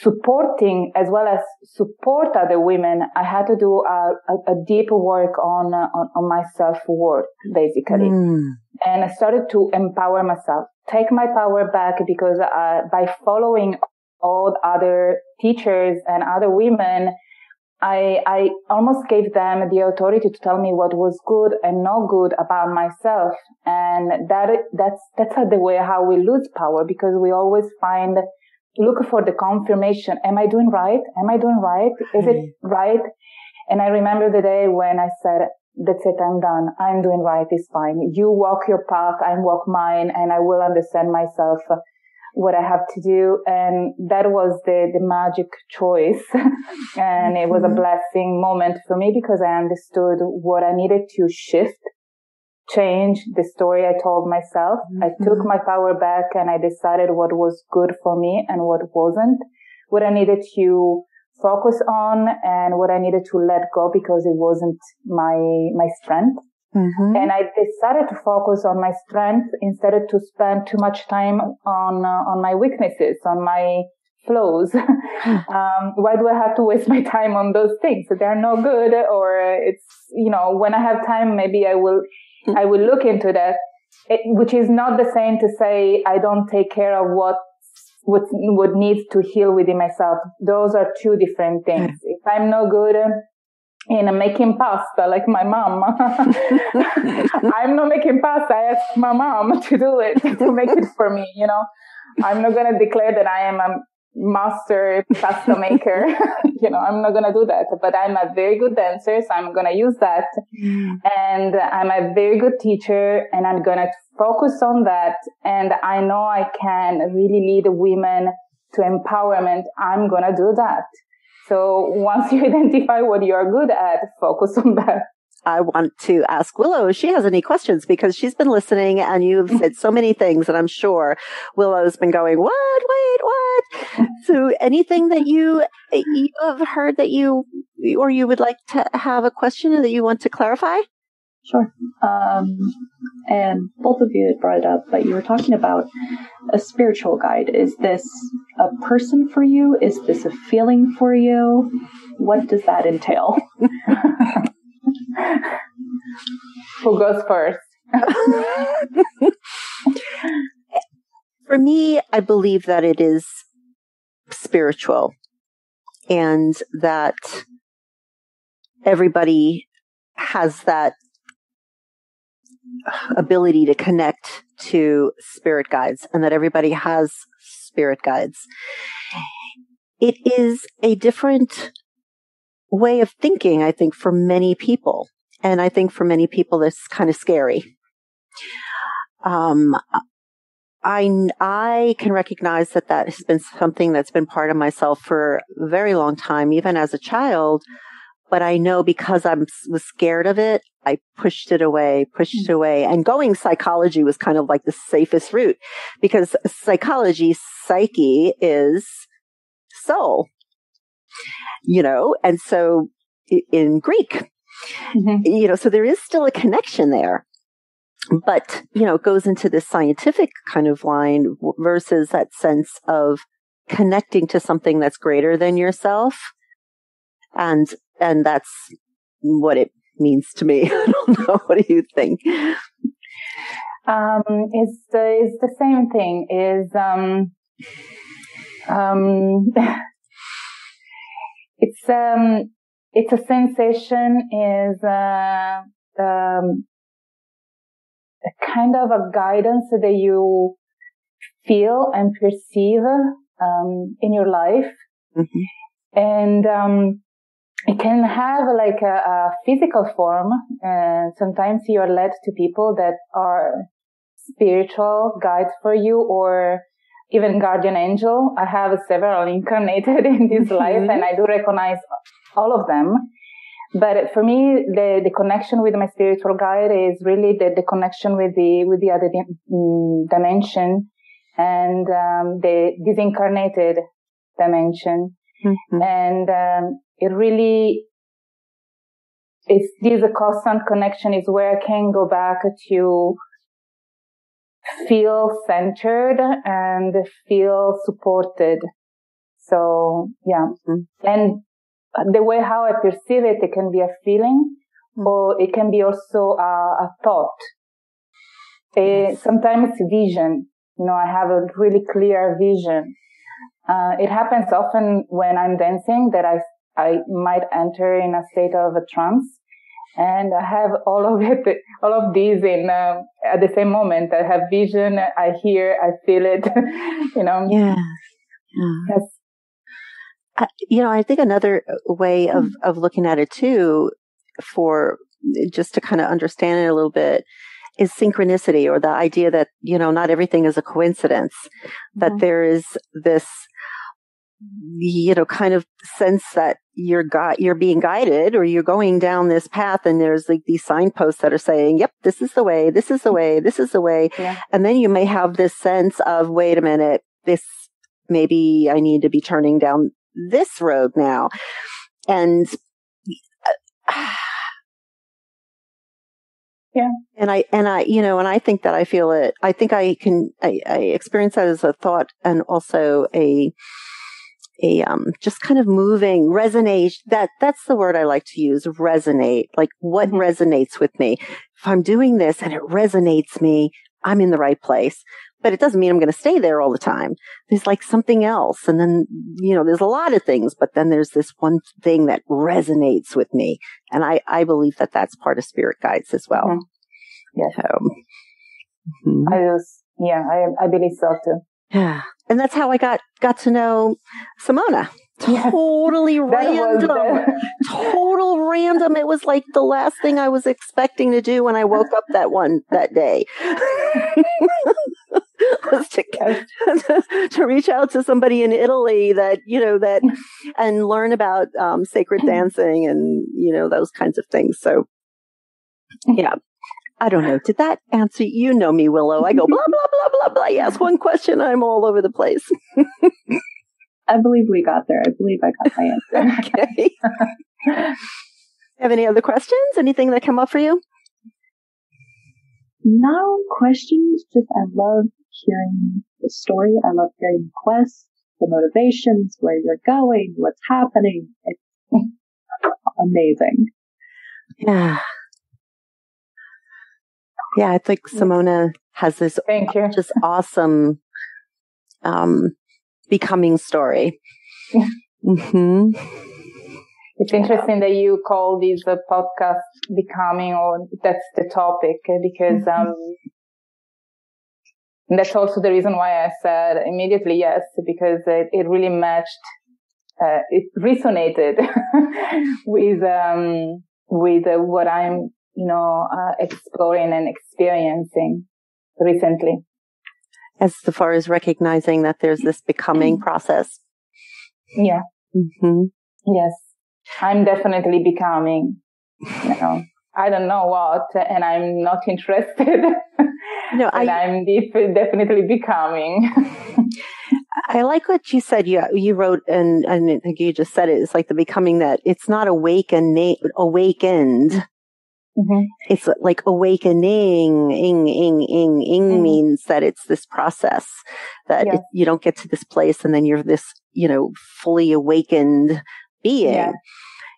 supporting as well as support other women, I had to do a deep work on my self-worth, basically. And I started to empower myself, take my power back, because by following all other teachers and other women, I almost gave them the authority to tell me what was good and not good about myself. And that's the way how we lose power, because we always look for the confirmation. Am I doing right? Am I doing right? Is it right? And I remember the day when I said, that's it, I'm done. I'm doing right. It's fine. You walk your path, I walk mine, and I will understand myself what I have to do. And that was the magic choice. And it was a blessing moment for me, because I understood what I needed to shift, change the story I told myself. I took my power back, and I decided what was good for me and what wasn't, what I needed to focus on and what I needed to let go because it wasn't my strength. Mm-hmm. And I decided to focus on my strengths instead of to spend too much time on my weaknesses, on my flaws. Why do I have to waste my time on those things? They're no good, or it's, when I have time, maybe I will look into that, which is not the same to say I don't take care of what needs to heal within myself. Those are two different things. If I'm no good in making pasta like my mom, I'm not making pasta. I ask my mom to do it, to make it for me. I'm not going to declare that I am a master pasta maker. I'm not going to do that, but I'm a very good dancer. So I'm going to use that. And I'm a very good teacher, and I'm going to focus on that. And I know I can really lead women to empowerment. I'm going to do that. So once you identify what you're good at, focus on that. I want to ask Willow if she has any questions, because she's been listening and you've said so many things, and I'm sure Willow's been going, what? Wait, what? So anything that you have heard that you would like to have a question that you want to clarify? Sure. And both of you had brought it up, but you were talking about a spiritual guide. Is this a person for you? Is this a feeling for you? What does that entail? Who goes first? For me, I believe that it is spiritual, and that everybody has that ability to connect to spirit guides, and that everybody has spirit guides. It is a different way of thinking, I think, for many people. And I think for many people, that's kind of scary. I can recognize that has been something that's been part of myself for a very long time, even as a child. But I know because I was scared of it, I pushed it away. And going psychology was kind of like the safest route, because psyche is soul, and so in Greek, so there is still a connection there. But, it goes into this scientific kind of line versus that sense of connecting to something that's greater than yourself. And that's what it means to me. I don't know. What do you think? It's the same thing. It's a sensation, a kind of a guidance that you feel and perceive in your life. Mm-hmm. And it can have like a physical form. Sometimes you are led to people that are spiritual guides for you, or even guardian angel. I have several incarnated in this life, and I do recognize all of them. But for me, the connection with my spiritual guide is really the connection with the other dimension, and the disincarnated dimension. Mm-hmm. And it really is this constant connection is where I can go back to feel centered and feel supported. So yeah. Mm-hmm. And the way how I perceive it, it can be a feeling, or it can be also a thought. Sometimes vision. I have a really clear vision. It happens often when I'm dancing that I might enter in a state of a trance, and I have all of these in at the same moment. I have vision, I hear, I feel it. Yeah. Yes. I think another way of looking at it too, for just to kind of understand it a little bit, is synchronicity, or the idea that, not everything is a coincidence, that there is this, kind of sense that you're being guided, or you're going down this path, and there's like these signposts that are saying, yep, this is the way, this is the way, this is the way. Yeah. And then you may have this sense of, wait a minute, maybe I need to be turning down this road now. And Yeah. And I think that I feel it. I think I experience that as a thought and also a just kind of moving, resonate. That's the word I like to use, resonate. Like what resonates with me. If I'm doing this and it resonates me, I'm in the right place. But it doesn't mean I'm going to stay there all the time. There's like something else. And then, there's a lot of things, but then there's this one thing that resonates with me. And I believe that that's part of spirit guides as well. Yes. So, I believe so too. Yeah. And that's how I got to know Simona. Totally random. Total random. It was like the last thing I was expecting to do when I woke up that day. Was to reach out to somebody in Italy that and learn about sacred dancing and those kinds of things. So yeah. I don't know. Did that answer? You know me, Willow. I go blah, blah, blah, blah, blah. You ask one question, I'm all over the place. I believe we got there. I believe I got my answer. Okay. Have any other questions? Anything that come up for you? No questions. Just I love hearing the story. I love hearing the quest, the motivations, where you're going, what's happening. It's amazing. Yeah. Yeah, I think Simona has this just awesome becoming story. Mm-hmm. It's interesting that you call this podcast Becoming, or that's the topic, because that's also the reason why I said immediately yes, because it really matched, it resonated with what I'm exploring and experiencing recently. As far as recognizing that there's this becoming process. Yeah. Mm-hmm. Yes. I'm definitely becoming, I don't know what, and I'm not interested. I'm definitely becoming. I like what you said. You wrote, and I think you just said it. It's like the becoming that it's not awakened. Mm-hmm. It's like awakening, means that it's this process that you don't get to this place and then you're this, fully awakened being,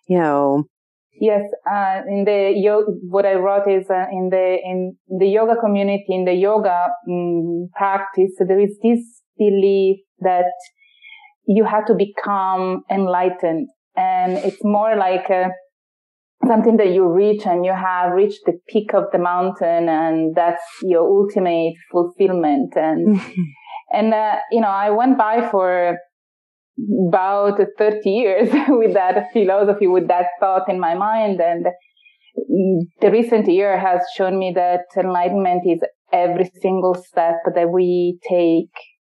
Yes. In the what I wrote is, in the yoga community, in the yoga practice, there is this belief that you have to become enlightened, and it's more like something that you reach and you have reached the peak of the mountain, and that's your ultimate fulfillment. And, I went by for about 30 years with that philosophy, with that thought in my mind. And the recent year has shown me that enlightenment is every single step that we take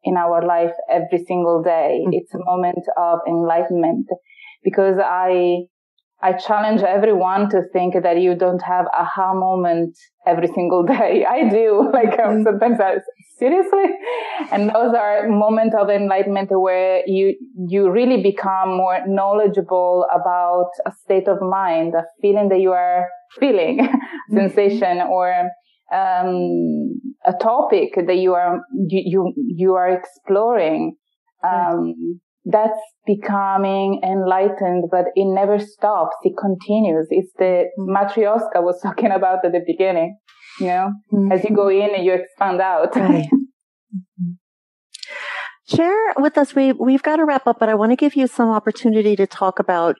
in our life every single day. It's a moment of enlightenment, because I challenge everyone to think that you don't have aha moment every single day. I do. Sometimes seriously? And those are moments of enlightenment where you really become more knowledgeable about a state of mind, a feeling that you are feeling, sensation, or a topic that you are exploring. That's becoming enlightened, but it never stops. It continues. It's the Matryoshka was talking about at the beginning. As you go in, you expand out. Right. Share with us. We've got to wrap up, but I want to give you some opportunity to talk about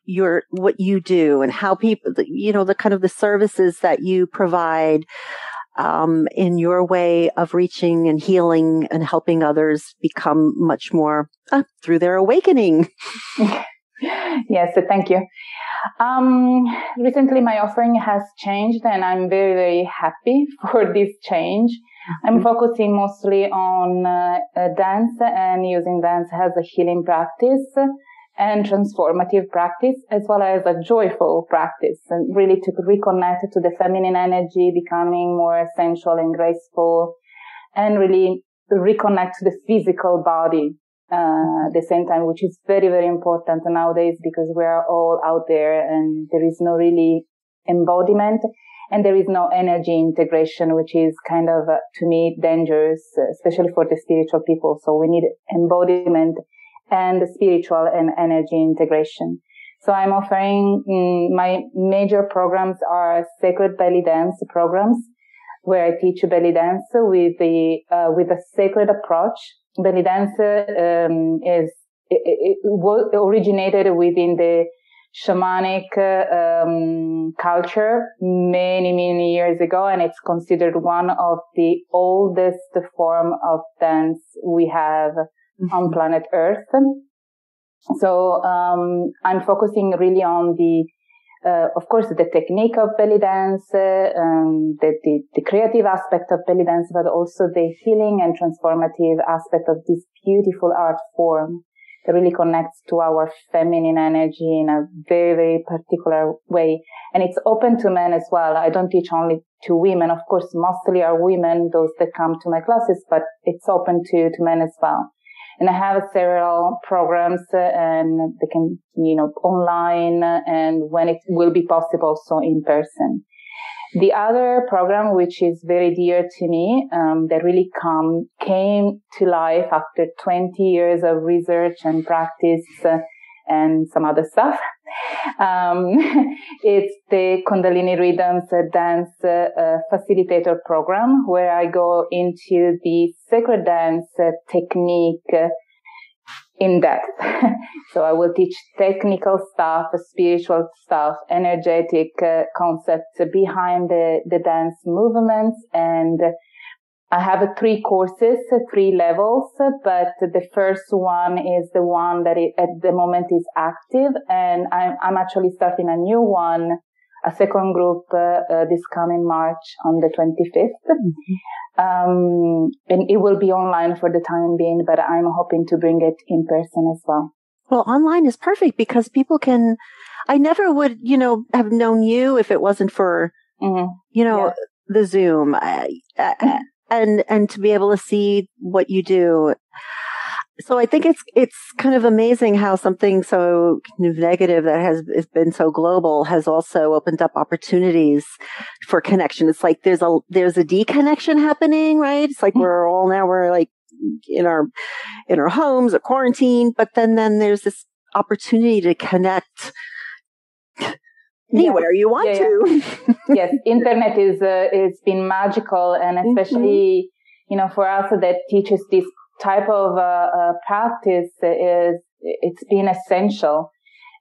what you do and how people, the kind of the services that you provide. In your way of reaching and healing and helping others become much more through their awakening. Yes, thank you. Recently my offering has changed, and I'm very, very happy for this change. I'm focusing mostly on dance and using dance as a healing practice and transformative practice, as well as a joyful practice, and really to reconnect to the feminine energy, becoming more sensual and graceful, and really reconnect to the physical body at the same time, which is very, very important nowadays, because we are all out there and there is no really embodiment. And there is no energy integration, which is kind of, to me, dangerous, especially for the spiritual people. So we need embodiment and spiritual and energy integration. So I'm offering, my major programs are sacred belly dance programs, where I teach belly dance with a sacred approach. Belly dance, it originated within the shamanic culture many years ago, and it's considered one of the oldest form of dance we have on planet Earth. So I'm focusing really on of course, the technique of belly dance, the creative aspect of belly dance, but also the healing and transformative aspect of this beautiful art form that really connects to our feminine energy in a very, very particular way. And it's open to men as well. I don't teach only to women. Of course, mostly are women, those that come to my classes, but it's open to men as well. And I have several programs, and they can, online, and when it will be possible, so in person. The other program, which is very dear to me, that really came to life after 20 years of research and practice, and some other stuff. It's the Kundalini Rhythms Dance Facilitator Program, where I go into the sacred dance technique in depth. So I will teach technical stuff, spiritual stuff, energetic concepts behind the dance movements, and I have 3 courses, 3 levels, but the first one is the one that at the moment is active, and I'm actually starting a new one, a second group, this coming March on the 25th. And it will be online for the time being, but I'm hoping to bring it in person as well. Well, online is perfect because people can, I never would, have known you if it wasn't for, the Zoom. And to be able to see what you do. So I think it's kind of amazing how something so negative that has been so global has also opened up opportunities for connection. It's like there's a deconnection happening, right? It's like we're like in our homes or quarantine, but then there's this opportunity to connect anywhere you want to. Yes, internet it's been magical, and especially for us that teaches this type of practice, it's been essential,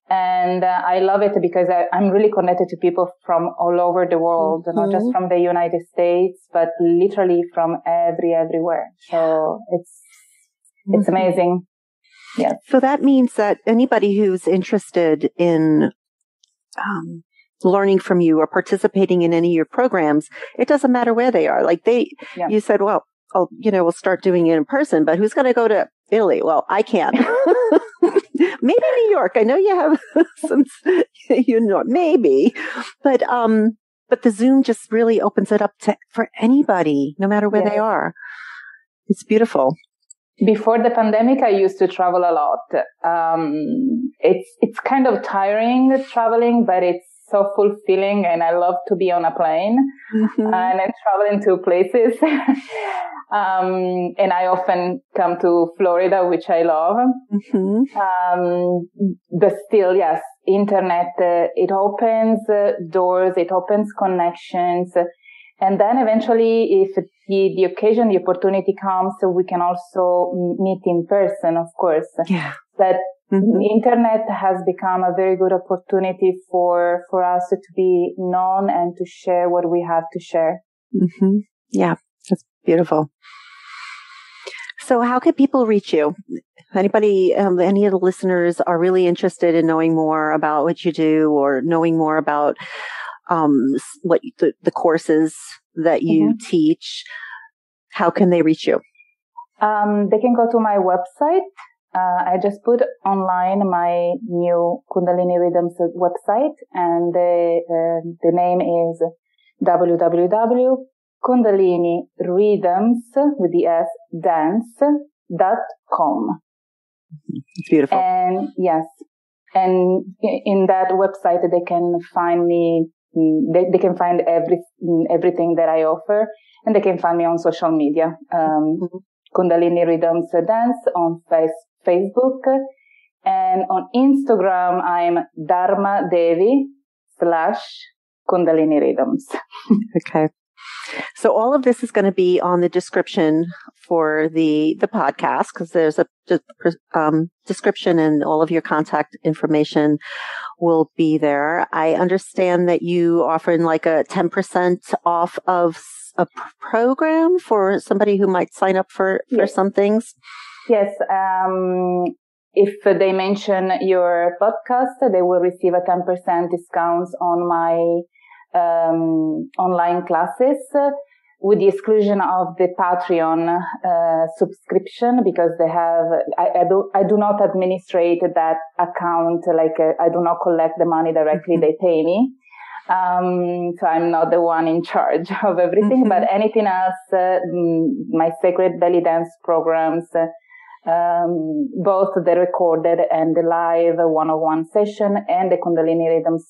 and I love it because I'm really connected to people from all over the world, not just from the United States, but literally from everywhere. So it's amazing. Yeah. So that means that anybody who's interested in learning from you or participating in any of your programs, it doesn't matter where they are. Like you said, well, we'll start doing it in person, but who's going to go to Italy? Well, I can't. Maybe New York. I know you have some, maybe, but the Zoom just really opens it up for anybody, no matter where they are. It's beautiful. Before the pandemic, I used to travel a lot. It's kind of tiring traveling, but it's so fulfilling, and I love to be on a plane and then traveling to places. And I often come to Florida, which I love. But still, yes, internet, it opens doors, it opens connections. And then eventually, if the occasion, the opportunity comes, so we can also meet in person, of course. Yeah. But the internet has become a very good opportunity for us to be known and to share what we have to share. Yeah, that's beautiful. So how can people reach you? Anybody, any of the listeners are really interested in knowing more about what you do, or knowing more about what the courses that you teach, how can they reach you? They can go to my website. I just put online my new Kundalini Rhythms website, and the name is www.kundalinirhythms with the S dance.com. It's beautiful. And yes, and in that website they can find me they can find everything that I offer, and they can find me on social media. Kundalini Rhythms Dance on Facebook, and on Instagram I'm Dharma Devi / Kundalini Rhythms. Okay. So all of this is going to be on the description for the podcast, because there's a description, and all of your contact information will be there. I understand that you offering like a 10% off of a program for somebody who might sign up for some things. Yes. If they mention your podcast, they will receive a 10% discount on my online classes, with the exclusion of the Patreon subscription, because they have, I do not administrate that account, I do not collect the money directly, they pay me. So I'm not the one in charge of everything, but anything else, my Sacred Belly Dance programs, both the recorded and the live one-on-one session, and the Kundalini Rhythms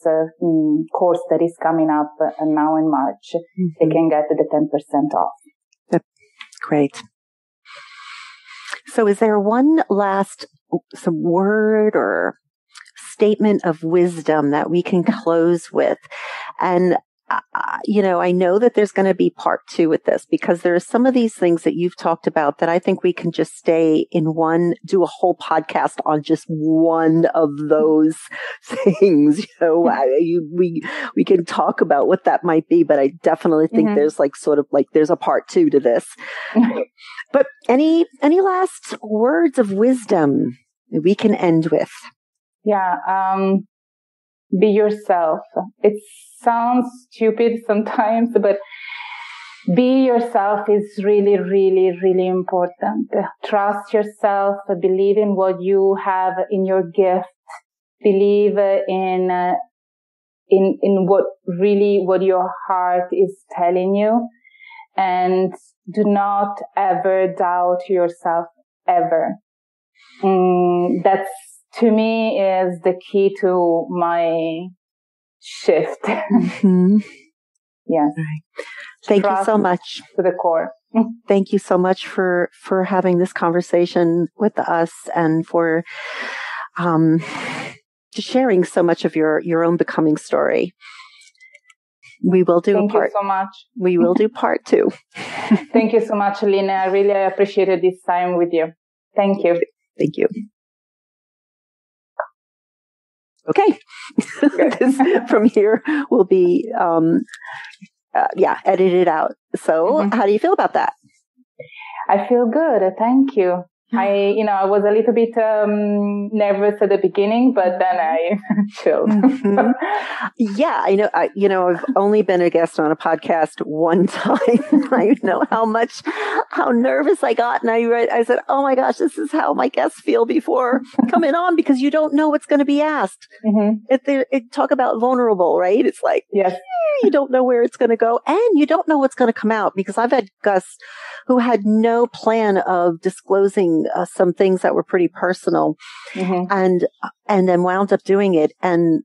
course that is coming up now in March, they can get the 10% off. Great. So is there one last word or statement of wisdom that we can close with? And I know that there's going to be part 2 with this, because there are some of these things that you've talked about that I think we can just stay in do a whole podcast on just one of those things. We can talk about what that might be, but I definitely think there's there's a part 2 to this. But any last words of wisdom that we can end with? Yeah. Be yourself. It sounds stupid sometimes, but be yourself is really, really, really important. Trust yourself. Believe in what you have in your gift. Believe in what your heart is telling you, and do not ever doubt yourself ever. That's, to me, is the key to my shift. Yes. Right. Thank you so much. To the core. Thank you so much for having this conversation with us, and for just sharing so much of your own becoming story. We will do Thank you so much. We will do part 2. Thank you so much, Lina. I really appreciated this time with you. Thank you. Thank you. Okay. This, from here, will be, edited out. So how do you feel about that? I feel good. Thank you. I was a little bit nervous at the beginning, but then I chilled. Yeah, I know. I've only been a guest on a podcast one time. I know how nervous I got, and I said, "Oh my gosh, this is how my guests feel before coming on," because you don't know what's going to be asked. Talk about vulnerable, right? It's like, yes. You don't know where it's going to go, and you don't know what's going to come out, because I've had guests who had no plan of disclosing some things that were pretty personal, and then wound up doing it and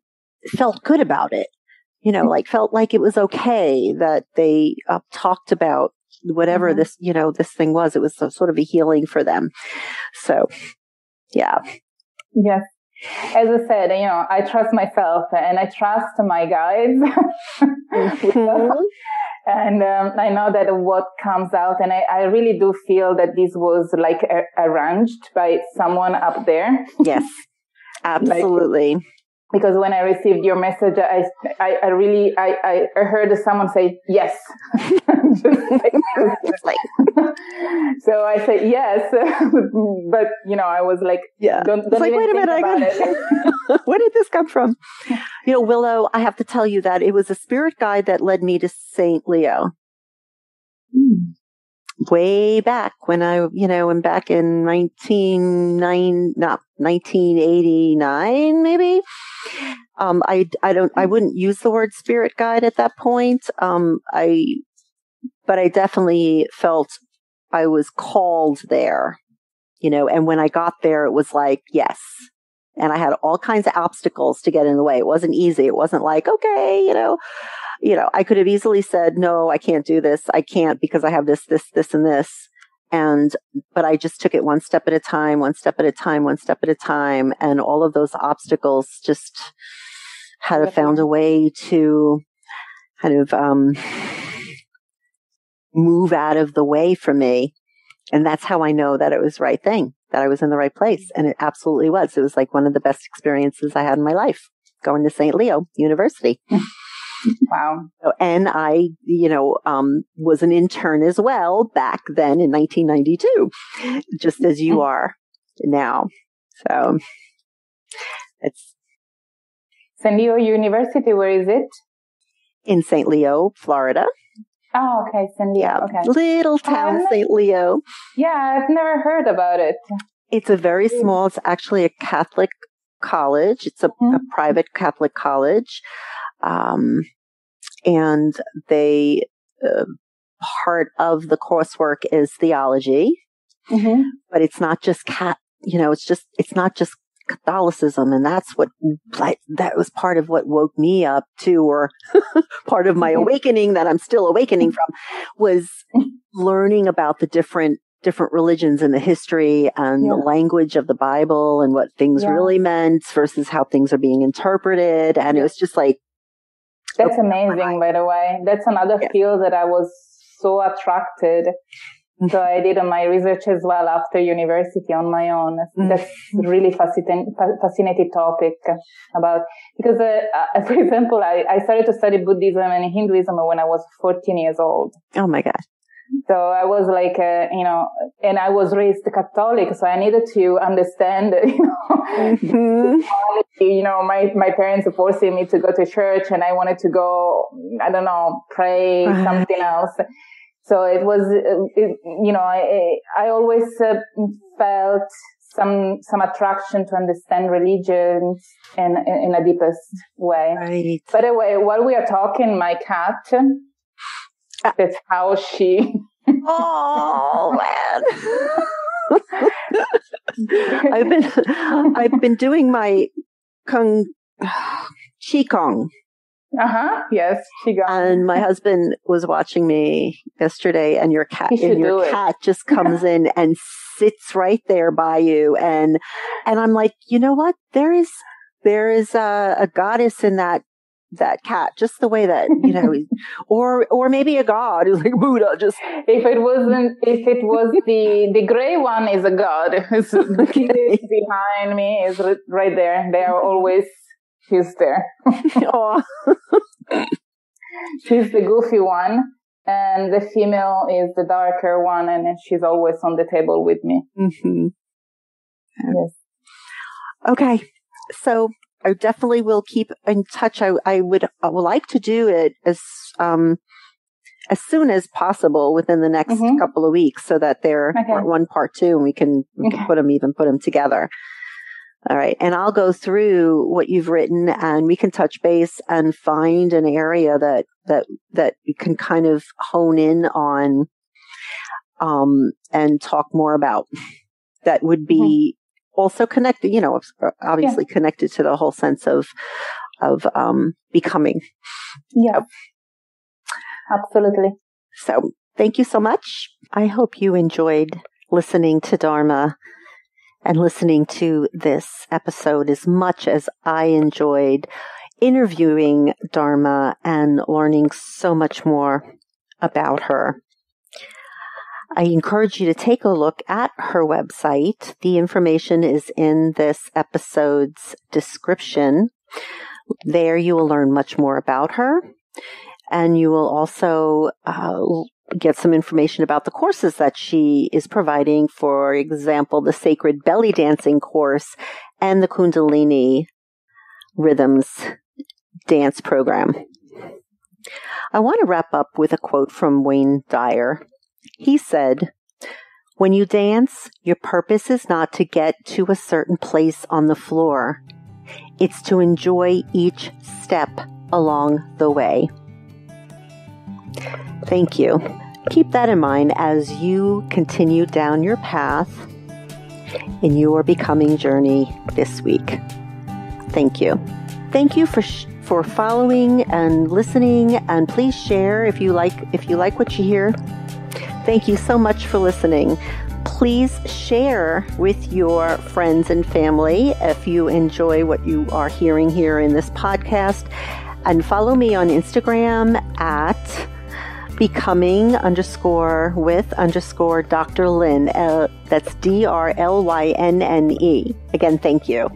felt good about it. Felt like it was okay that they talked about whatever this thing was. It was sort of a healing for them. So, yeah. Yes. As I said, I trust myself and I trust my guides. And I know that what comes out, and I really do feel that this was like arranged by someone up there. Yes, absolutely. Because when I received your message, I really heard someone say yes. So I said yes, but I was like, yeah. Don't even wait a think minute, about it. Where did this come from? Willow, I have to tell you that it was a spirit guide that led me to Saint Leo. Way back when I'm back in 1989, maybe. I wouldn't use the word spirit guide at that point. But I definitely felt I was called there, and when I got there, it was like, yes, And I had all kinds of obstacles to get in the way. It wasn't easy. It wasn't like, okay, I could have easily said, no, I can't do this. I can't because I have this, and this. But I just took it one step at a time, one step at a time, one step at a time. And all of those obstacles just had to found a way to kind of, move out of the way for me. And that's how I know that it was the right thing, that I was in the right place. And it absolutely was. It was like one of the best experiences I had in my life, going to St. Leo University. Wow. And I, was an intern as well back then in 1992, just as you are now. So it's St. Leo University, where is it? In St. Leo, Florida. Oh, okay, St. Leo. Yeah, okay. Little town St. Leo. Yeah, I've never heard about it. It's a very small, it's actually a Catholic college. It's a private Catholic college. And they, part of the coursework is theology, but it's not just it's not just Catholicism. And that was part of what woke me up too, or part of my awakening that I'm still awakening from, was learning about the different religions and the history and the language of the Bible and what things really meant versus how things are being interpreted. And it was just like, that's amazing, by the way. That's another field that I was so attracted. So I did my research as well after university on my own. That's really fascinating topic because for example, I started to study Buddhism and Hinduism when I was 14 years old. Oh my God. So I was like, and I was raised Catholic, so I needed to understand, my parents were forcing me to go to church and I wanted to go, I don't know, pray something else. So it was, I always felt some attraction to understand religion in a deepest way. Right. By the way, while we are talking, my cat, that's how she. Oh man! I've been doing my qigong. Yes, qigong. And my husband was watching me yesterday, and your cat just comes in and sits right there by you, and I'm like, you know what? There is a goddess in that cat, just the way that, or maybe a god who's like Buddha, just. If it was the gray one is a god. Who's behind me is right there. They are always, she's there. Oh. She's the goofy one. And the female is the darker one. And she's always on the table with me. Mm-hmm. Yes. Okay. So I definitely will keep in touch. I would like to do it as soon as possible within the next couple of weeks, so that they're part 1, part 2, and we can put them together. All right. And I'll go through what you've written, and we can touch base and find an area that you can kind of hone in on, and talk more about. That would be also connected, obviously connected to the whole sense of becoming. Yeah. Absolutely. So thank you so much. I hope you enjoyed listening to Dharma and listening to this episode as much as I enjoyed interviewing Dharma and learning so much more about her. I encourage you to take a look at her website. The information is in this episode's description. There you will learn much more about her, and you will also get some information about the courses that she is providing. For example, the Sacred Belly Dancing course and the Kundalini Rhythms Dance program. I want to wrap up with a quote from Wayne Dyer. He said, "When you dance, your purpose is not to get to a certain place on the floor. It's to enjoy each step along the way." Thank you. Keep that in mind as you continue down your path. in your becoming journey this week. Thank you. Thank you for following and listening, and please share if you like what you hear. Thank you so much for listening. Please share with your friends and family if you enjoy what you are hearing here in this podcast, and follow me on Instagram at becoming_with_Dr. Lynn. That's DRLYNNE. Again, thank you.